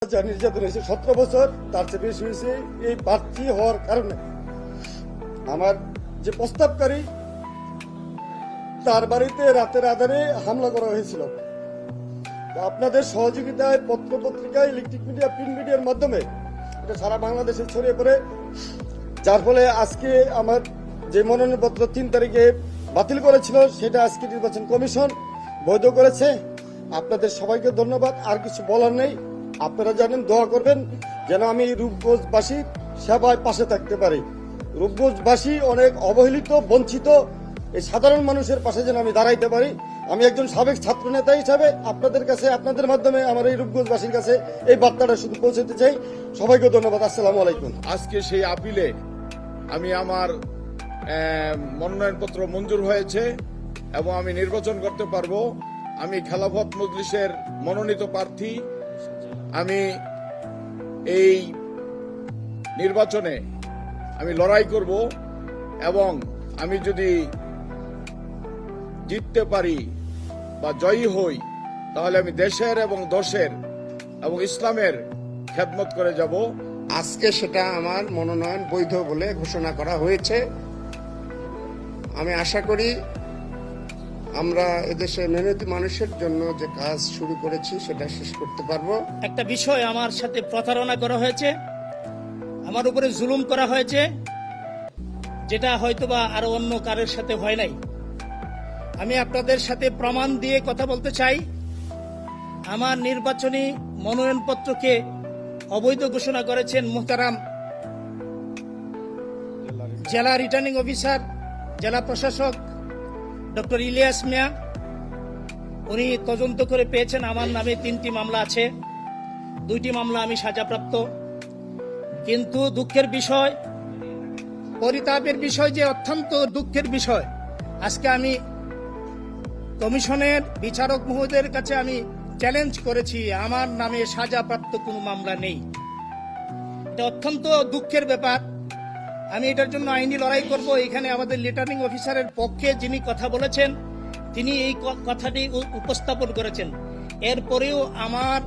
অত্যাচার নির্যাতন হয়েছে 17 বছর, তার চেয়ে বেশি হয়েছে এই প্রার্থী হওয়ার কারণে। আমার যে প্রস্তাবকারী, তার বাড়িতে রাতের আধারে হামলা করা হয়েছিল। আপনাদের সহযোগিতায় পত্র পত্রিকা, ইলেকট্রিক মিডিয়া, প্রিন্ট মিডিয়ার মাধ্যমে এটা সারা বাংলাদেশে ছড়িয়ে পড়ে, যার ফলে আজকে আমার যে মনোনয়নপত্র 3 তারিখে বাতিল করেছিল সেটা আজকে নির্বাচন কমিশন বৈধ করেছে। আপনাদের সবাইকে ধন্যবাদ। আর কিছু বলার নেই। আপনারা জানেন, দোয়া করবেন যেন আমি রূপগঞ্জবাসীর সেবায় পাশে থাকতে পারি। রূপগঞ্জবাসী অনেক অবহেলিত, বঞ্চিত, এই সাধারণ মানুষের পাশে যেন আমি দাঁড়াইতে পারি। আমি একজন সাবেক ছাত্র নেতা হিসাবে আপনাদের কাছে, আপনাদের মাধ্যমে আমার এই রূপগঞ্জবাসীর কাছে এই বার্তাটা শুধু পৌঁছাতে চাই। সবাইকে ধন্যবাদ। আসসালামু আলাইকুম। আজকে সেই আপিলে আমি আমার মনোনয়নপত্র মঞ্জুর হয়েছে এবং আমি নির্বাচন করতে পারবো। আমি খেলাফত মজলিসের মনোনীত প্রার্থী। আমি এই নির্বাচনে আমি লড়াই করব এবং আমি যদি জিততে পারি বা জয়ী হই, তাহলে আমি দেশের এবং দশের এবং ইসলামের খেদমত করে যাব। আজকে সেটা আমার মনোনয়ন বৈধ বলে ঘোষণা করা হয়েছে। আমি আশা করি আমরা এদেশে মেহনতি মানুষের জন্য যে কাজ শুরু করেছি সেটা শেষ করতে পারবো। একটা বিষয়, আমার সাথে প্রতারণা করা হয়েছে, আমার উপরে জুলুম করা হয়েছে, যেটা হয়তোবা আরো অন্য কারোর সাথে হয় নাই। আমি আপনাদের সাথে প্রমাণ দিয়ে কথা বলতে চাই। আমার নির্বাচনী মনোনয়নপত্রকে অবৈধ ঘোষণা করেছেন মোহতারাম জেলা রিটার্নিং অফিসার, জেলা প্রশাসক ডক্টর ইলিয়াস মিয়া। উনি তদন্ত করে পেয়েছেন আমার নামে 3টি মামলা আছে, 2টি মামলা আমি সাজাপ্রাপ্ত। কিন্তু দুঃখের বিষয়, পরিতাপের বিষয়, যে অত্যন্ত দুঃখের বিষয়, আজকে আমি কমিশনের বিচারক মহোদয়ের কাছে আমি চ্যালেঞ্জ করেছি, আমার নামে সাজাপ্রাপ্ত কোনো মামলা নেই। এটা অত্যন্ত দুঃখের ব্যাপার। আমি এটার জন্য আইনি লড়াই করব। এখানে আমাদের রিটার্নিং অফিসারের পক্ষে যিনি কথা বলেছেন, তিনি এই কথাটি উপস্থাপন করেছেন। এরপরেও আমার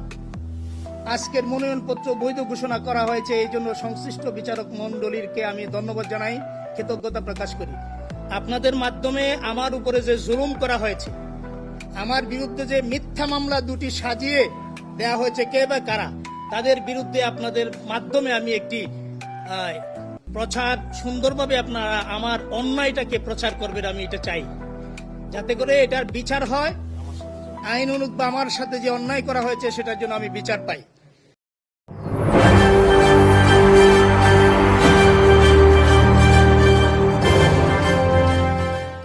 আজকের মনোনয়নপত্র বৈধ ঘোষণা করা হয়েছে, এই জন্য সংশ্লিষ্ট বিচারক মণ্ডলীকে আমি ধন্যবাদ জানাই, কৃতজ্ঞতা প্রকাশ করি। আপনাদের মাধ্যমে আমার উপরে যে জুলুম করা হয়েছে, আমার বিরুদ্ধে যে মিথ্যা মামলা 2টি সাজিয়ে দেয়া হয়েছে, কে বা কারা, তাদের বিরুদ্ধে আপনাদের মাধ্যমে আমি একটি প্রচার, সুন্দরভাবে আপনারা আমার অন্যায়টাকে প্রচার করবেন, আমি এটা চাই, যাতে করে এটার বিচার হয়। আইন অনুযায়ী আমার সাথে যে অন্যায় করা হয়েছে সেটার জন্য আমি বিচার পাই।